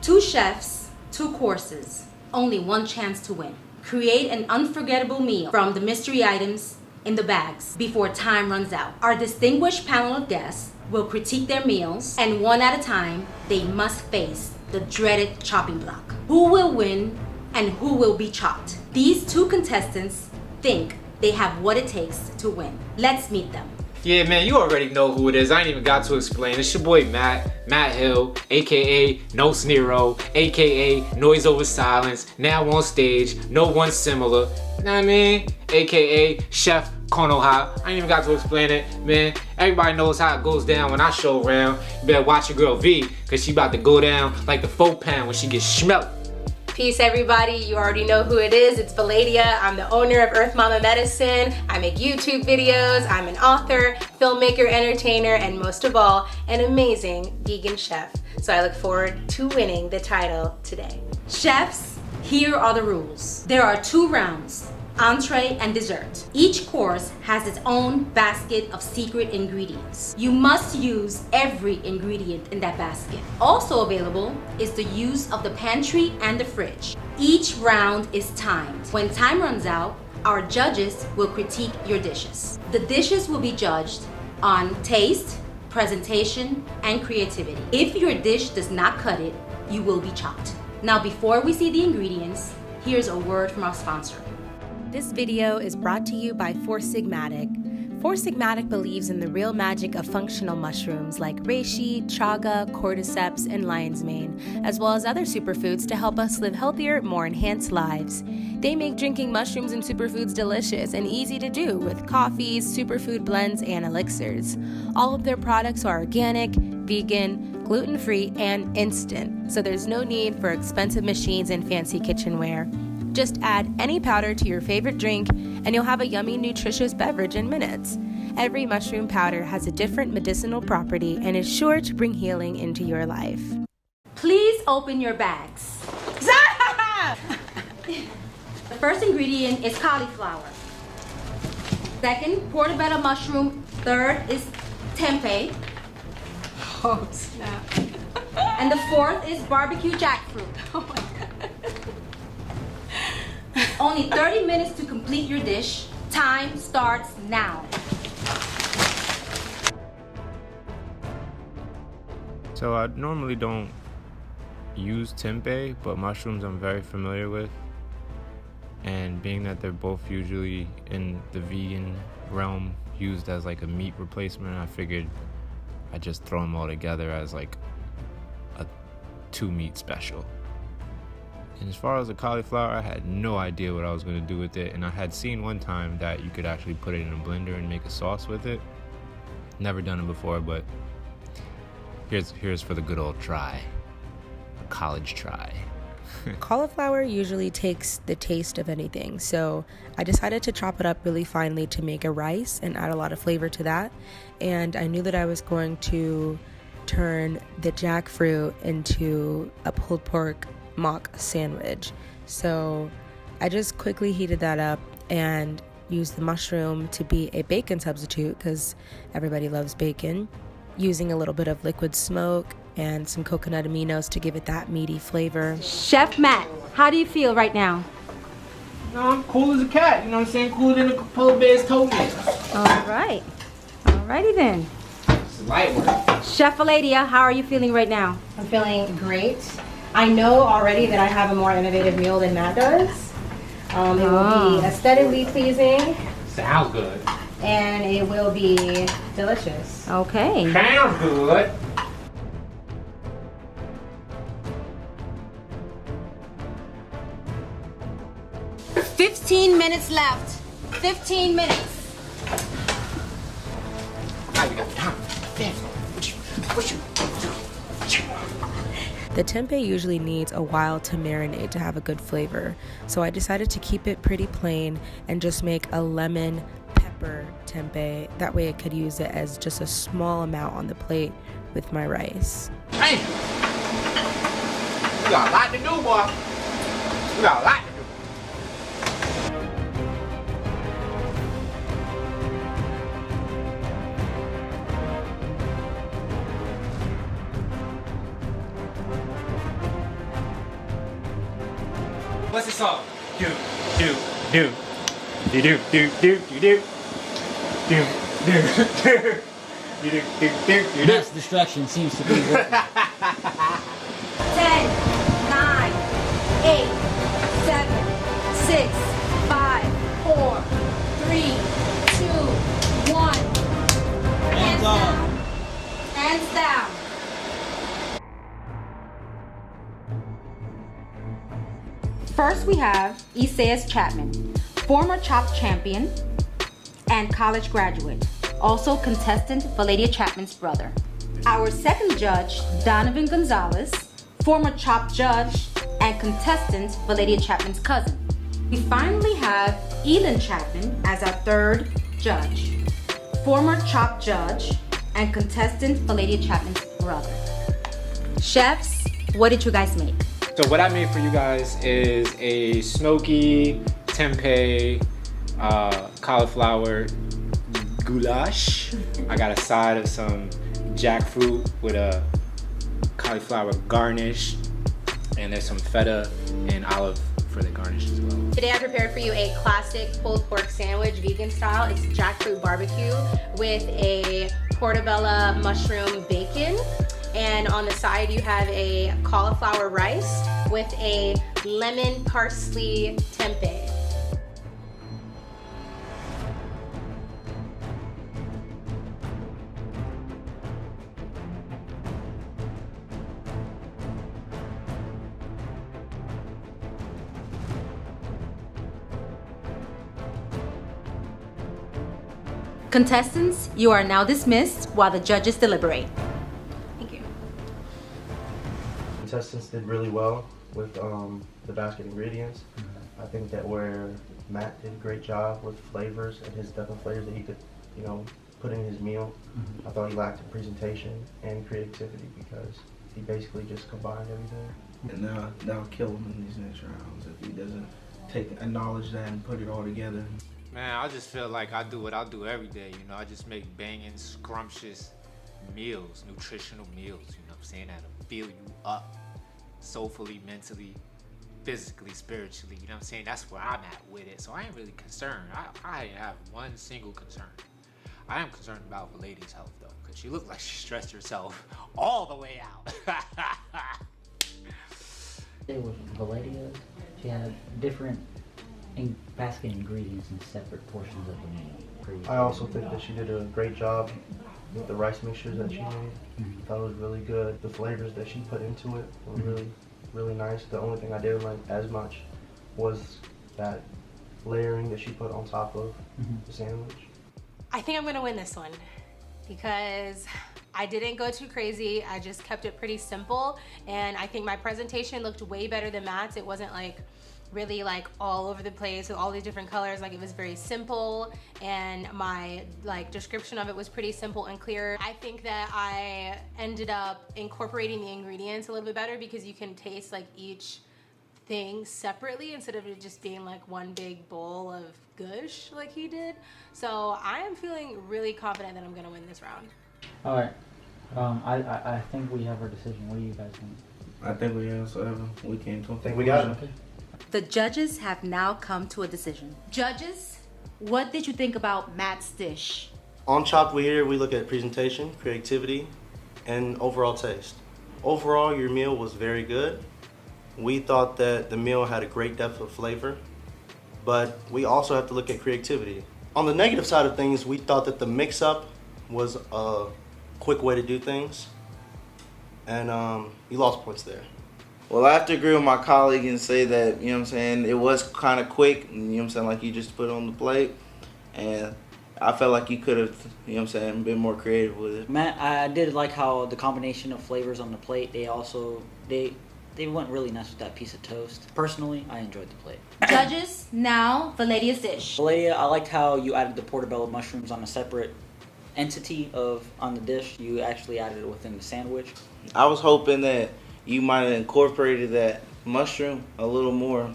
2 chefs, 2 courses, only 1 chance to win. Create an unforgettable meal from the mystery items in the bags before time runs out. Our distinguished panel of guests will critique their meals, and one at a time, they must face the dreaded chopping block. Who will win and who will be chopped? These 2 contestants think they have what it takes to win. Let's meet them. Yeah, man, you already know who it is. I ain't even got to explain. It's your boy Matt Hill, aka No Snero, aka Noise Over Silence, now on stage, no one similar. You know what I mean? Aka Chef Konoha. I ain't even got to explain it, man. Everybody knows how it goes down when I show around. You better watch your girl V, cause she about to go down like the faux pound when she gets smelt. Peace everybody, you already know who it is. It's Veladya. I'm the owner of Earth Mama Medicine. I make YouTube videos. I'm an author, filmmaker, entertainer, and most of all, an amazing vegan chef. So I look forward to winning the title today. Chefs, here are the rules. There are 2 rounds, entree and dessert. Each course has its own basket of secret ingredients. You must use every ingredient in that basket. Also available is the use of the pantry and the fridge. Each round is timed. When time runs out, our judges will critique your dishes. The dishes will be judged on taste, presentation, and creativity. If your dish does not cut it, you will be chopped. Now, before we see the ingredients, here's a word from our sponsor. This video is brought to you by Four Sigmatic. Four Sigmatic believes in the real magic of functional mushrooms like reishi, chaga, cordyceps, and lion's mane, as well as other superfoods to help us live healthier, more enhanced lives. They make drinking mushrooms and superfoods delicious and easy to do with coffees, superfood blends, and elixirs. All of their products are organic, vegan, gluten-free, and instant, so there's no need for expensive machines and fancy kitchenware. Just add any powder to your favorite drink and you'll have a yummy, nutritious beverage in minutes. Every mushroom powder has a different medicinal property and is sure to bring healing into your life. Please open your bags. The first ingredient is cauliflower. Second, portobello mushroom. Third is tempeh. Oh, snap. And the 4th is barbecue jackfruit. Oh my God. Only 30 minutes to complete your dish. Time starts now. So I normally don't use tempeh, but mushrooms I'm very familiar with. And being that they're both usually in the vegan realm used as like a meat replacement, I figured I'd just throw them all together as like a 2-meat special. And as far as the cauliflower, I had no idea what I was going to do with it, and I had seen one time that you could actually put it in a blender and make a sauce with it. Never done it before, but here's for the good old try. A college try. Cauliflower usually takes the taste of anything, so I decided to chop it up really finely to make a rice and add a lot of flavor to that. And I knew that I was going to turn the jackfruit into a pulled pork mock sandwich. So I just quickly heated that up and used the mushroom to be a bacon substitute because everybody loves bacon, using a little bit of liquid smoke and some coconut aminos to give it that meaty flavor. Chef Matt, how do you feel right now? No, I'm cool as a cat, you know what I'm saying? Cooler than a polar bear's toenails. All right. Alrighty then. It's light work. Chef Veladya, how are you feeling right now? I'm feeling great. I know already that I have a more innovative meal than Matt does. It will be aesthetically pleasing. Sounds good. And it will be delicious. Okay. Sounds good. "15 minutes left. 15 minutes. Now we got time. Damn. What you? The tempeh usually needs a while to marinate to have a good flavor, so I decided to keep it pretty plain and just make a lemon pepper tempeh. That way I could use it as just a small amount on the plate with my rice. Hey! We got a lot to do, boy. We got a lot to do. What's the song? Do, do, do. Do, do, do, do, do, do. Do, do, do. Do, do, do, do, do. Mass distraction seems to be working. 10, 9, 8, 7, 6, 5, 4, 3, 2, 1. Hands down. Hands down. First, we have Isaias Chapman, former CHOP champion and college graduate, also contestant Veladya Chapman's brother. Our second judge, Donovan Gonzalez, former CHOP judge and contestant Veladya Chapman's cousin. We finally have Elin Chapman as our third judge, former CHOP judge and contestant Veladya Chapman's brother. Chefs, what did you guys make? So what I made for you guys is a smoky tempeh cauliflower goulash. I got a side of some jackfruit with a cauliflower garnish, and there's some feta and olive for the garnish as well. Today I prepared for you a classic pulled pork sandwich, vegan style. It's jackfruit barbecue with a portobello mushroom bacon. And on the side you have a cauliflower rice with a lemon parsley tempeh. Contestants, you are now dismissed while the judges deliberate. Thank you. Contestants did really well with the basket ingredients. I think that where Matt did a great job with flavors and his different flavors that he could, put in his meal. I thought he lacked in presentation and creativity because he basically just combined everything. And that'll kill him in these next rounds if he doesn't acknowledge that and put it all together. Man, I just feel like I do what I do every day, I just make banging, scrumptious meals, nutritional meals, what I'm saying, that'll fill you up soulfully, mentally, physically, spiritually, what I'm saying, that's where I'm at with it. So I ain't really concerned. I have one single concern. I am concerned about Veladya's health though, because she looked like she stressed herself all the way out. It was Veladya. She had different basket ingredients in separate portions of the meal. I also think that she did a great job with the rice mixtures that she made. I thought it was really good. The flavors that she put into it were really, really nice. The only thing I didn't like as much was that layering that she put on top of the sandwich. I think I'm gonna win this one because I didn't go too crazy. I just kept it pretty simple, and I think my presentation looked way better than Matt's. It wasn't like really like all over the place with all these different colors. Like, it was very simple, and my description of it was pretty simple and clear. I think that I ended up incorporating the ingredients a little bit better because you can taste each thing separately instead of it just being one big bowl of gush like he did. So I am feeling really confident that I'm gonna win this round. All right. I think we have our decision. What do you guys think? I think we have, so we came to a think we got it. Okay. The judges have now come to a decision. Judges, what did you think about Matt's dish? On Chopped We Here, we look at presentation, creativity, and overall taste. Overall, your meal was very good. We thought that the meal had a great depth of flavor, but we also have to look at creativity. On the negative side of things, we thought that the mix-up was a quick way to do things, and you lost points there. Well, I have to agree with my colleague and say that, it was kind of quick, like you just put it on the plate. And I felt like you could have, been more creative with it. Matt, I did like how the combination of flavors on the plate, they went really nice with that piece of toast. Personally, I enjoyed the plate. Judges, now Veladya's dish. Veladya, I liked how you added the portobello mushrooms on a separate entity on the dish. You actually added it within the sandwich. I was hoping that you might have incorporated that mushroom a little more,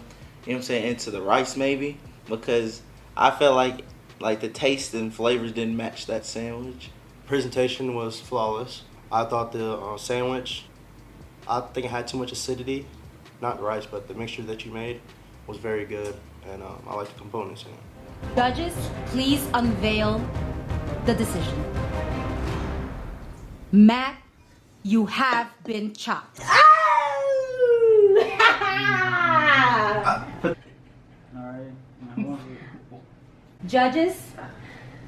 into the rice maybe, because I felt like the taste and flavors didn't match that sandwich. Presentation was flawless. I thought the sandwich, I think it had too much acidity. Not the rice, but the mixture that you made. was very good, and I like the components in it. Judges, please unveil the decision. Matt, you have been chopped. Judges,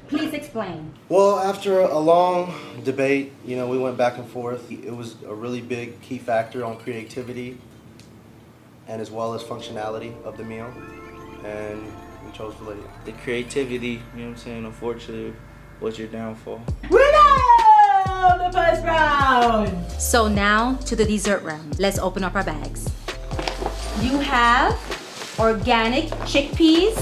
please explain. Well, after a long debate, we went back and forth. It was a really big key factor on creativity and as well as functionality of the meal, and we chose Veladya. The creativity, unfortunately, was your downfall. The first round! So now to the dessert round. Let's open up our bags. You have organic chickpeas,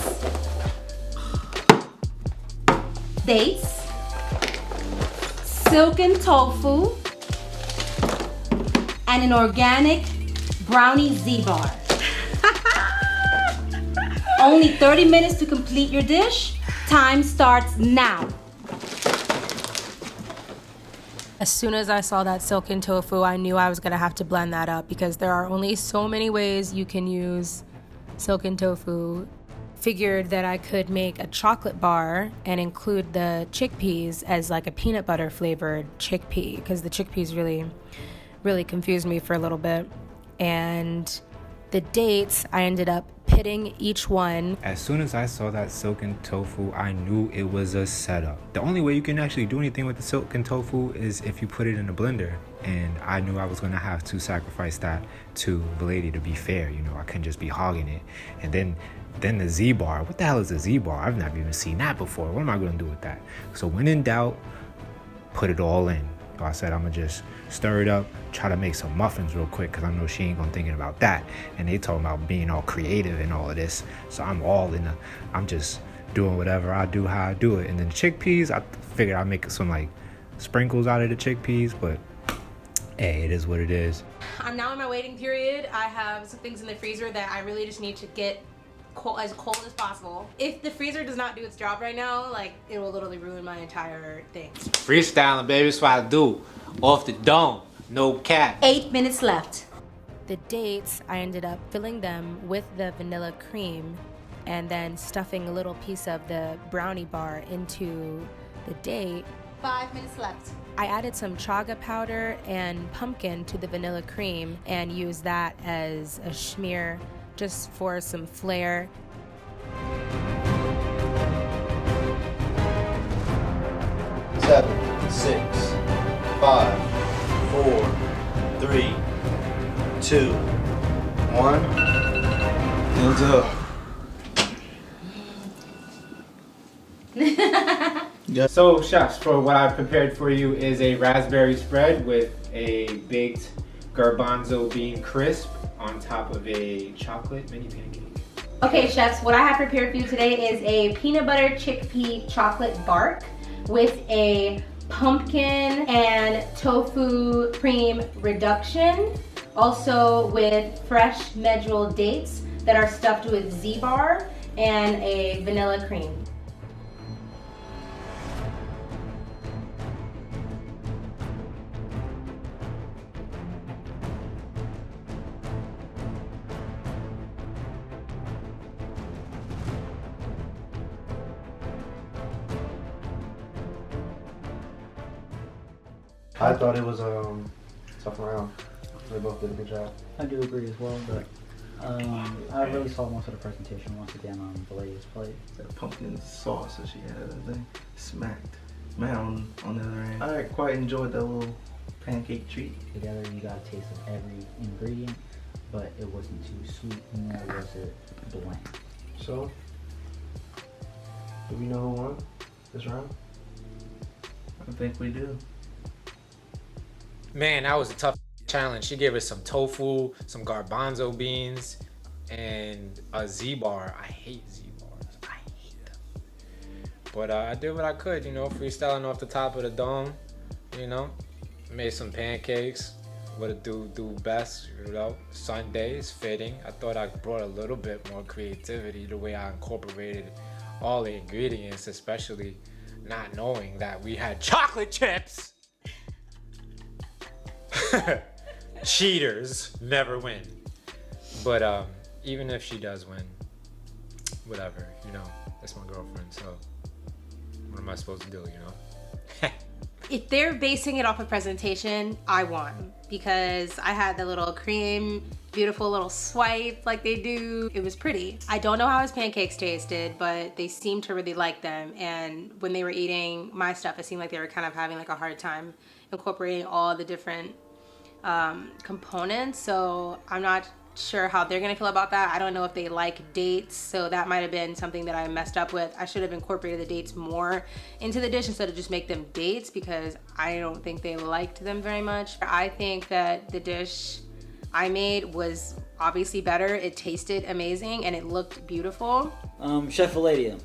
dates, silken tofu, and an organic brownie Z-bar. Only 30 minutes to complete your dish. Time starts now. As soon as I saw that silken tofu, I knew I was gonna have to blend that up because there are only so many ways you can use silken tofu. Figured that I could make a chocolate bar and include the chickpeas as like a peanut butter flavored chickpea because the chickpeas really confused me for a little bit. And the dates, I ended up pitting each one. As soon as I saw that silken tofu, I knew it was a setup. The only way you can actually do anything with the silken tofu is if you put it in a blender. And I knew I was gonna have to sacrifice that to Veladya to be fair. I couldn't just be hogging it. And then the Z-bar. What the hell is a Z-bar? I've never even seen that before. What am I gonna do with that? So when in doubt, put it all in. So I said I'm gonna just stir it up, try to make some muffins real quick because I know she ain't gonna thinking about that. And they talking about being all creative and all of this. So I'm just doing whatever I do, how I do it. And then the chickpeas, I figured I'd make some like sprinkles out of the chickpeas, but hey, it is what it is. I'm now in my waiting period. I have some things in the freezer that I really just need to get as cold as possible. If the freezer does not do its job right now, it will literally ruin my entire thing. Freestyling, baby, that's what I do. Off the dome, no cap. 8 minutes left. The dates, I ended up filling them with the vanilla cream and then stuffing a little piece of the brownie bar into the date. 5 minutes left. I added some chaga powder and pumpkin to the vanilla cream and used that as a smear just for some flair. Seven, 6, 5, 4, 3, 2, 1. Hands up. So, chefs, for what I prepared for you is a raspberry spread with a baked garbanzo bean crisp on top of a chocolate mini pancake. Okay, chefs, what I have prepared for you today is a peanut butter chickpea chocolate bark with a pumpkin and tofu cream reduction, also with fresh medjool dates that are stuffed with Z-bar and a vanilla cream. I thought it was tough round. They both did a good job. I do agree as well, but I really saw most of the presentation once again on Veladya's plate. That pumpkin sauce that she had, that thing smacked. Man, on the other end, I quite enjoyed that little pancake treat. Together, you got a taste of every ingredient, but it wasn't too sweet, nor was it bland. So, do we know who won this round? I think we do. Man, that was a tough challenge. She gave us some tofu, some garbanzo beans, and a Z-bar. I hate Z-bars. I hate them. But I did what I could, freestyling off the top of the dome, Made some pancakes. What it do best, Sunday is fitting. I thought I brought a little bit more creativity the way I incorporated all the ingredients, especially not knowing that we had chocolate chips. Cheaters never win. But even if she does win, whatever, you know, that's my girlfriend, so what am I supposed to do, you know? If they're basing it off of presentation, I won because I had the little cream, beautiful little swipe like they do. It was pretty. I don't know how his pancakes tasted, but they seemed to really like them. And when they were eating my stuff, it seemed like they were kind of having like a hard time incorporating all the different components. So I'm not sure how they're gonna feel about that. I don't know if they like dates, so that might have been something that I messed up with. I should have incorporated the dates more into the dish instead of just make them dates, because I don't think they liked them very much. I think that the dish I made was obviously better. It tasted amazing and it looked beautiful. Chef Veladya,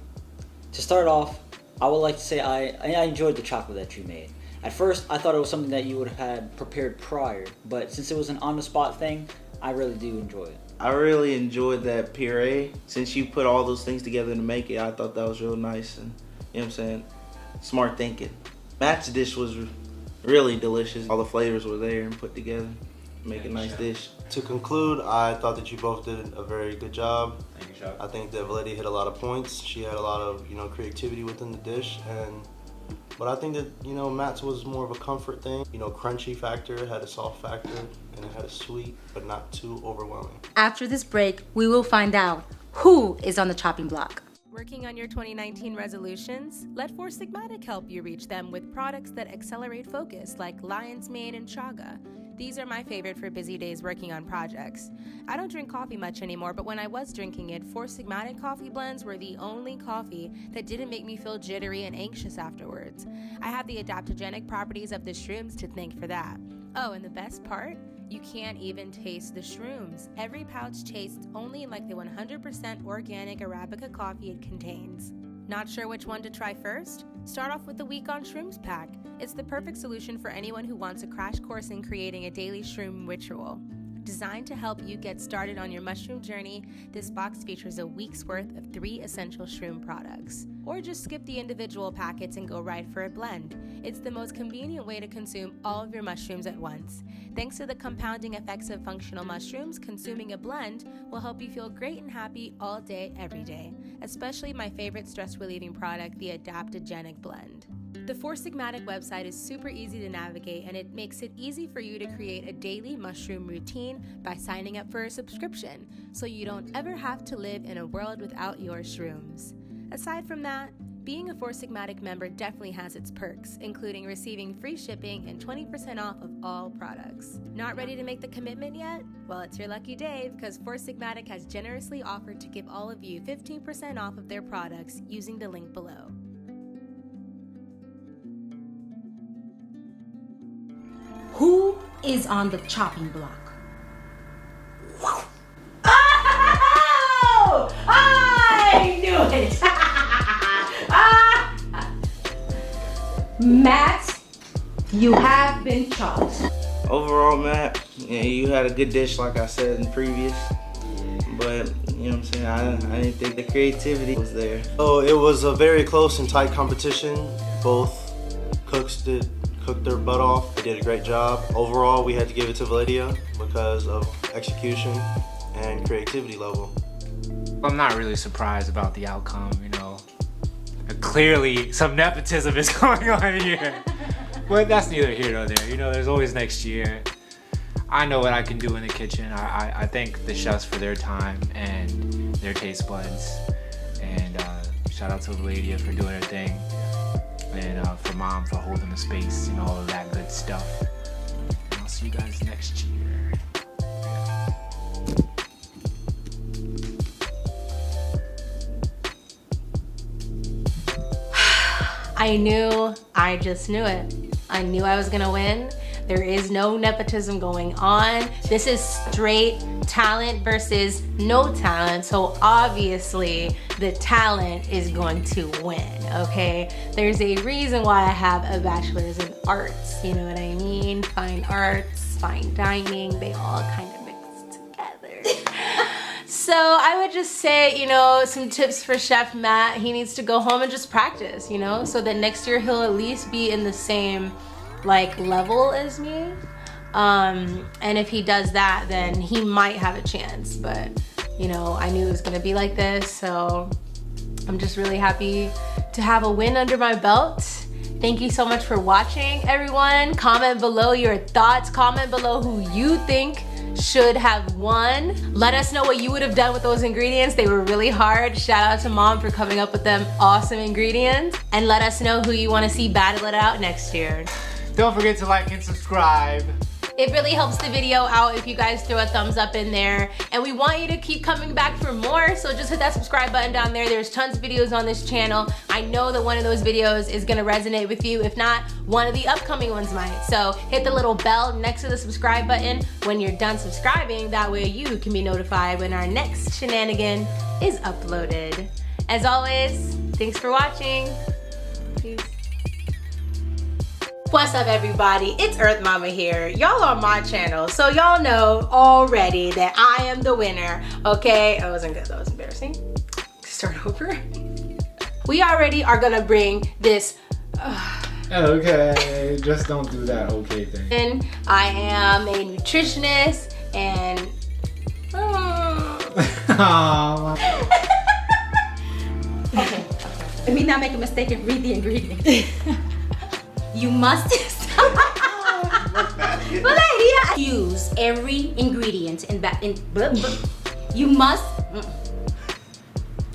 to start off, I would like to say I enjoyed the chocolate that you made. At first, I thought it was something that you would have had prepared prior, but since it was an on-the-spot thing, I really do enjoy it. I really enjoyed that puree. Since you put all those things together to make it, I thought that was real nice and, you know what I'm saying, smart thinking. Matt's dish was really delicious. All the flavors were there and put together to make a nice dish. To conclude, I thought that you both did a very good job. Thank you, Chef. I think that Veladya hit a lot of points. She had a lot of, you know, creativity within the dish, but I think that, you know, Matt's was more of a comfort thing. You know, crunchy factor, had a soft factor, and it had a sweet, but not too overwhelming. After this break, we will find out who is on the chopping block. Working on your 2019 resolutions? Let Four Sigmatic help you reach them with products that accelerate focus like Lion's Mane and Chaga. These are my favorite for busy days working on projects. I don't drink coffee much anymore, but when I was drinking it, Four Sigmatic coffee blends were the only coffee that didn't make me feel jittery and anxious afterwards. I have the adaptogenic properties of the shrooms to thank for that. Oh, and the best part? You can't even taste the shrooms. Every pouch tastes only like the 100% organic Arabica coffee it contains. Not sure which one to try first? Start off with the Week on Shrooms pack. It's the perfect solution for anyone who wants a crash course in creating a daily shroom ritual. Designed to help you get started on your mushroom journey, this box features a week's worth of 3 essential shroom products. Or just skip the individual packets and go right for a blend. It's the most convenient way to consume all of your mushrooms at once. Thanks to the compounding effects of functional mushrooms, consuming a blend will help you feel great and happy all day, every day. Especially my favorite stress-relieving product, the Adaptogenic Blend. The Four Sigmatic website is super easy to navigate, and it makes it easy for you to create a daily mushroom routine by signing up for a subscription, so you don't ever have to live in a world without your shrooms. Aside from that, being a Four Sigmatic member definitely has its perks, including receiving free shipping and 20% off of all products. Not ready to make the commitment yet? Well, it's your lucky day, because Four Sigmatic has generously offered to give all of you 15% off of their products using the link below. Who is on the chopping block? Oh! I knew it! Matt, you have been chopped. Overall, Matt, yeah, you had a good dish like I said in previous. But, you know what I'm saying, I didn't think the creativity was there. So it was a very close and tight competition. Both cooks cooked their butt off. They did a great job. Overall, we had to give it to Veladya because of execution and creativity level. I'm not really surprised about the outcome, you know. Clearly, some nepotism is going on here. But that's neither here nor there. You know, there's always next year. I know what I can do in the kitchen. I thank the chefs for their time and their taste buds. And shout out to Veladya for doing her thing. And for Mom for holding the space and all of that good stuff. And I'll see you guys next year. I just knew it. I knew I was gonna win. There is no nepotism going on. This is straight talent versus no talent. So obviously the talent is going to win, okay? There's a reason why I have a bachelor's in arts, you know what I mean? Fine arts, fine dining, they all kind of mix together. So I would just say, you know, some tips for Chef Matt. He needs to go home and just practice, you know, so that next year he'll at least be in the same like level as me. And if he does that, then he might have a chance. But You know, I knew it was gonna be like this, so I'm just really happy to have a win under my belt. Thank you so much for watching, everyone. Comment below your thoughts. Comment below who you think should have won. Let us know what you would have done with those ingredients. They were really hard. Shout out to Mom for coming up with them awesome ingredients. And let us know who you want to see battle it out next year. Don't forget to like and subscribe. It really helps the video out if you guys throw a thumbs up in there. And we want you to keep coming back for more, so just hit that subscribe button down there. There's tons of videos on this channel. I know that one of those videos is gonna resonate with you. If not, one of the upcoming ones might. So hit the little bell next to the subscribe button when you're done subscribing. That way you can be notified when our next shenanigan is uploaded. As always, thanks for watching. Peace. What's up, everybody? It's Earth Mama here. Y'all on my channel, so y'all know already that I am the winner, okay? That wasn't good, that was embarrassing. Start over. We already are gonna bring this, Okay, just don't do that okay thing. in. I am a nutritionist and, Okay. Let me not make a mistake and read the ingredients. You must Veladya. Use every ingredient you must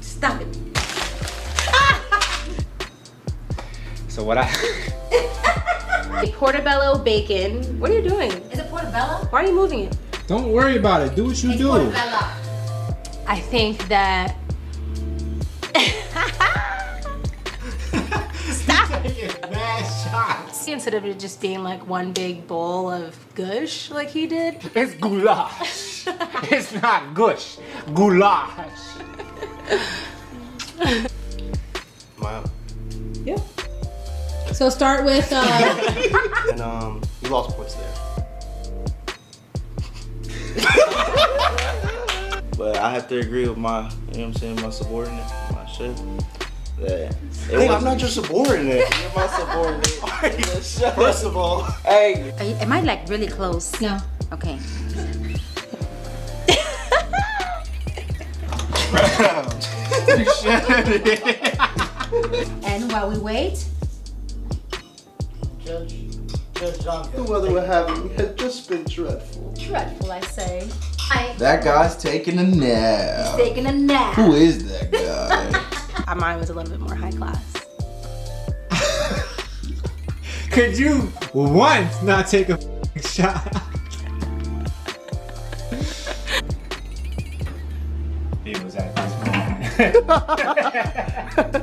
stop it. So what I a portobello bacon. What are you doing? Is it portobello? Why are you moving it? don't worry about it. Do what you It's do. portobello. I think that Mad shots. instead of it just being like one big bowl of gush like he did. It's goulash. It's not gush. Goulash. Wow. Yeah. So start with And you lost points there. But I have to agree with my, you know what I'm saying, my subordinate, my chef. That Hey, I'm not your subordinate. You're my subordinate. First of all. Hey, Am I like really close? no. Okay. And while we wait, Judge John. The weather we're having has just been dreadful. dreadful, I say. That guy's taking a nap. Taking a nap. Who is that guy? Mine was a little bit more high class. Could you once not take a shot? It was at this moment.